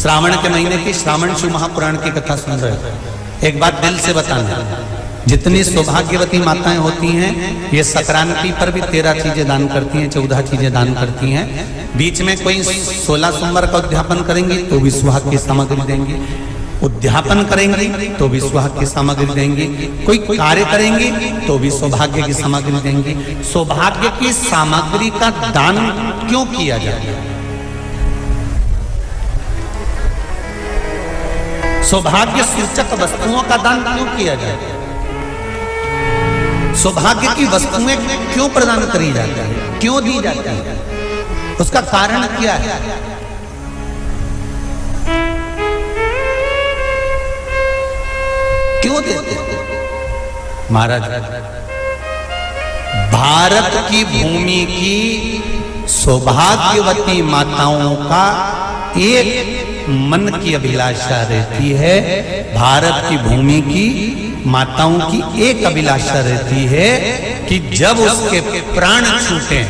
श्रावण के महीने की श्रावण शिव महापुराण की कथा सुन रहे हो। एक बात दिल से बताना, जितनी सौभाग्यवती माताएं होती हैं ये संक्रांति पर भी 13 चीजें दान करती हैं, 14 चीजें दान करती हैं। बीच में कोई 16 सोमवार का उद्यापन करेंगी तो भी सुहाग की सामग्री देंगी, उद्यापन करेंगी तो भी सुहाग की सामग्री देंगी, कोई कार्य करेंगी तो भी सौभाग्य की सामग्री देंगी। सौभाग्य की सामग्री का दान क्यों किया जाता है? सौभाग्य सूचक वस्तुओं का दान क्यों किया जाता है? सौभाग्य की वस्तुएं क्यों प्रदान करी जाती है, क्यों दी जाती है? उसका कारण क्या है? क्यों देते हैं? महाराज, भारत की भूमि की सौभाग्यवती माताओं का एक मन की अभिलाषा रहती है, भारत की भूमि की माताओं की एक अभिलाषा रहती है कि जब उसके प्राण छूटे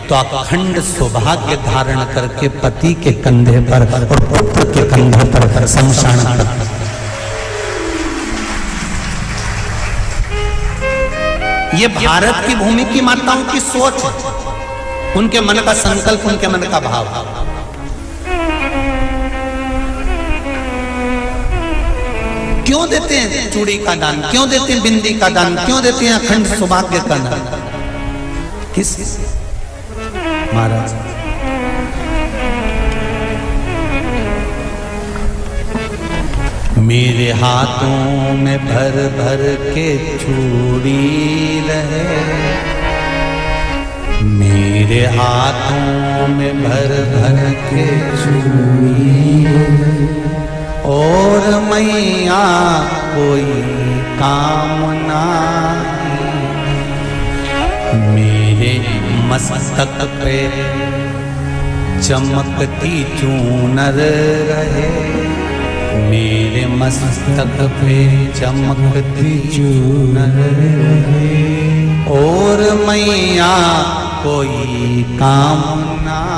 तो अखंड सौभाग्य धारण करके पति के कंधे पर और पुत्र के कंधे पर शमशान पर। ये भारत की भूमि की माताओं की सोच, उनके मन का संकल्प, उनके मन का भाव। क्यों देते हैं चूड़ी का दान, क्यों देते हैं बिंदी का दान, क्यों देते हैं अखंड सौभाग्य का दान? किस महाराज? मेरे हाथों में भर भर के चूड़ी रहे, मेरे हाथों में भर भर के चूड़ी, और मैया कोई काम नहीं, मेरे मस्तक पे चमकती चूनर रहे, मेरे मस्तक पे चमकती चूनर रहे, और मैया कोई काम नहीं,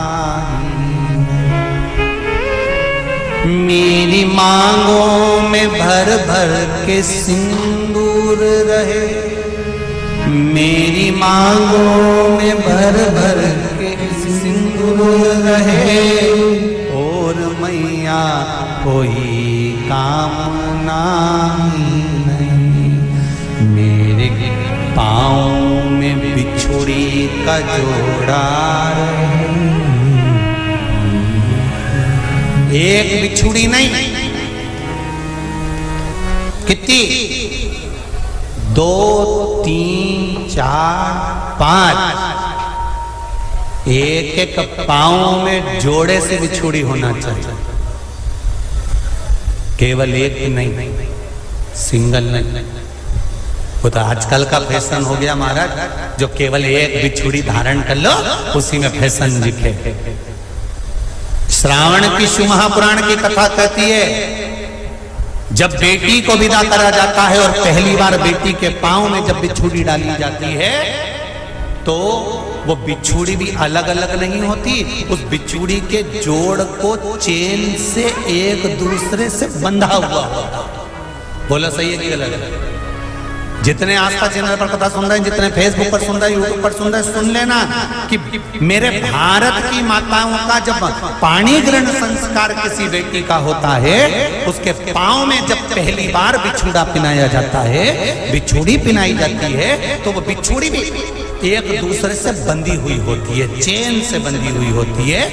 मेरी मांगों में भर भर के सिंदूर रहे, मेरी मांगों में भर भर के सिंदूर रहे, और मैया कोई कामना नहीं, मेरे पाँव में बिछुड़ी का जोड़ा रहे, एक बिछुड़ी नहीं, कितनी? 2, 3, 4, 5, एक एक पाँव में जोड़े से बिछुड़ी होना चाहिए, केवल एक नहीं, सिंगल नहीं। वो तो आजकल का फैशन हो गया महाराज, जो केवल एक बिछुड़ी धारण कर लो उसी में फैशन दिखे। श्रावण की शिव महापुराण की कथा कहती है जब बेटी को विदा करा जाता है और पहली बार बेटी के पांव में जब बिछुड़ी डाली जाती है तो वो बिछुड़ी भी अलग अलग नहीं होती, उस बिछुड़ी के जोड़ को चेन से एक दूसरे से बंधा हुआ होता। बोला सही है कि गलत? जितने आस्था चैनल पर कथा सुन रहे हैं, जितने फेसबुक पर सुन रहे हैं, यूट्यूब पर सुन रहे हैं, सुन लेना कि मेरे भारत की माताओं का जब पाणी ग्रहण संस्कार किसी बेटी का होता है, उसके पांव में जब पहली बार बिछुड़ा पिनाया जाता है, बिछुड़ी पिनाई जाती है, तो वो बिछुड़ी भी एक दूसरे से बंधी हुई होती है, चेन से बंधी हुई होती है।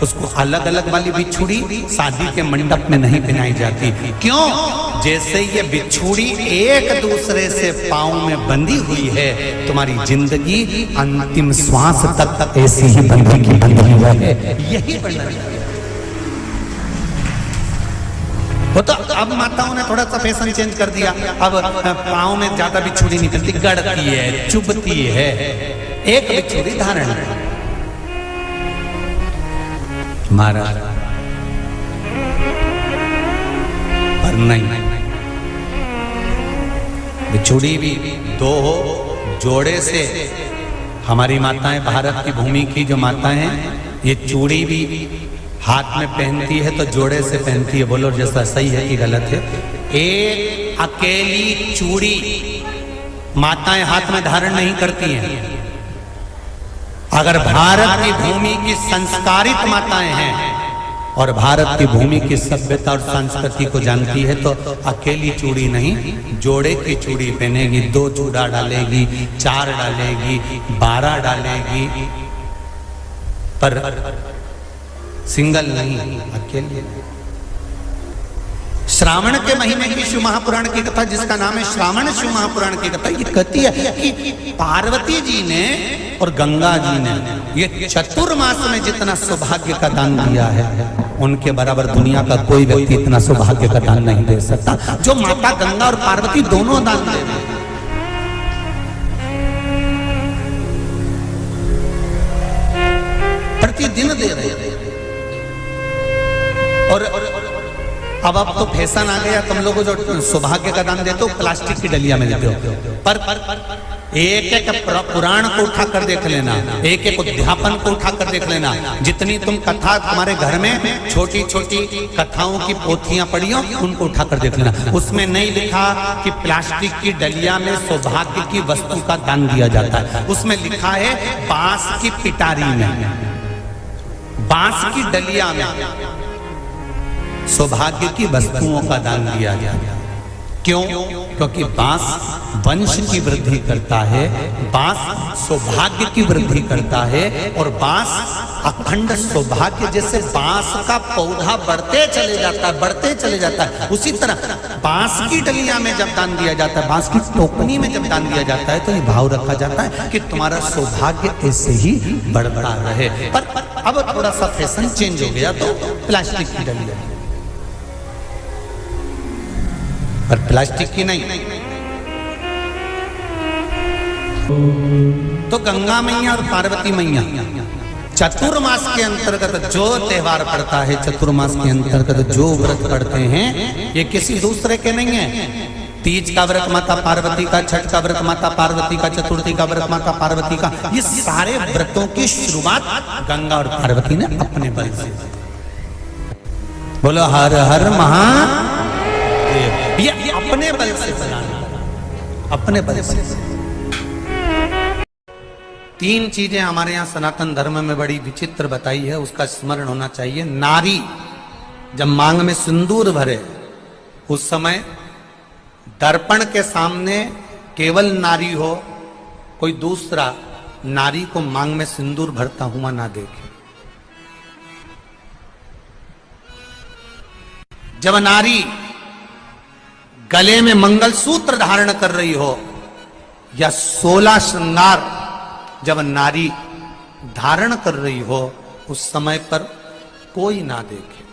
उसको अलग अलग वाली बिछुड़ी शादी के मंडप में नहीं पहनाई जाती। क्यों? जैसे ये बिछुड़ी एक दूसरे से पांव में बंधी हुई है, तुम्हारी जिंदगी अंतिम श्वास तक ऐसी ही बंधी है, यही बनना चाहिए। वो तो अब माताओं ने थोड़ा सा फैशन चेंज कर दिया, अब पांव में ज्यादा बिछुड़ी नहीं पहनती, गड़ती है, चुभती है, एक बिछुड़ी धारण है। महाराज पर नहीं, बिछुड़ी भी दो हो, जोड़े से। हमारी माताएं, भारत की भूमि की जो माताएं हैं, ये चूड़ी भी हाथ में पहनती है तो जोड़े से पहनती है, बोलो जैसा सही है कि गलत है। एक अकेली चूड़ी माताएं हाथ में धारण नहीं करती हैं। अगर भारत की भूमि की संस्कारित माताएं हैं और भारत की भूमि की सभ्यता और संस्कृति को जानती है तो अकेली चूड़ी नहीं, जोड़े की चूड़ी पहनेगी, 2 चूड़ा डालेगी, 4 डालेगी, 12 डालेगी, पर सिंगल नहीं, अकेले। श्रावण के महीने की शिव महापुराण की कथा, जिसका नाम है श्रावण शिव महापुराण की कथा, ये कहती है कि पार्वती जी ने और गंगा जी ने ये चतुर्मास में जितना सौभाग्य का दान दिया है, उनके बराबर दुनिया का कोई व्यक्ति इतना सौभाग्य का दान नहीं दे सकता जो माता गंगा और पार्वती दोनों दान दे रहे हैं। प्रतिदिन दे रहे हैं। और अब तो फैशन आ गया, तुम लोगों जो सौभाग्य का दान देते हो प्लास्टिक की डलिया में देते हो, पर एक एक पुराण को उठा कर देख लेना, एक एक उद्यापन को उठा कर देख लेना, जितनी तुम कथा तुम्हारे घर में छोटी छोटी कथाओं की पोथियां पड़ी हो उनको उठा कर देख लेना, उसमें नहीं लिखा कि प्लास्टिक की डलिया में सौभाग्य की वस्तु का दान दिया जाता है। उसमें लिखा है बांस की पिटारी में, बांस की डलिया में सौभाग्य की वस्तुओं का दान दिया गया। क्यों? क्योंकि बांस वंश की वृद्धि करता है, बांस सौभाग्य की वृद्धि करता है, और बांस अखंड सौभाग्य, जैसे बांस का पौधा बढ़ते चले जाता है, बढ़ते चले जाता है, उसी तरह बांस की डलिया में जब दान दिया जाता है, बांस की टोकनी में जब दान दिया जाता है, तो ये भाव रखा जाता है कि तुम्हारा सौभाग्य ऐसे ही बढ़ता रहे। पर अब थोड़ा सा फैशन चेंज हो गया तो प्लास्टिक की डलिया, पर प्लास्टिक की नहीं। तो गंगा मैया और पार्वती मैया चतुर्मास के अंतर्गत जो त्योहार पड़ता है, चतुर्मास के अंतर्गत जो व्रत पड़ते हैं, ये किसी दूसरे के नहीं है। तीज का व्रत माता पार्वती का, छठ का व्रत माता पार्वती का, चतुर्थी का व्रत माता पार्वती का, ये सारे व्रतों की शुरुआत गंगा और पार्वती ने अपने बल से। बोलो हर हर महादेव। ये अपने बल से बनाना, अपने बल से। 3 चीजें हमारे यहाँ सनातन धर्म में बड़ी विचित्र बताई है, उसका स्मरण होना चाहिए। नारी जब मांग में सिंदूर भरे, उस समय दर्पण के सामने केवल नारी हो, कोई दूसरा नारी को मांग में सिंदूर भरता हुआ ना देखे। जब नारी गले में मंगलसूत्र धारण कर रही हो या 16 श्रृंगार जब नारी धारण कर रही हो, उस समय पर कोई ना देखे।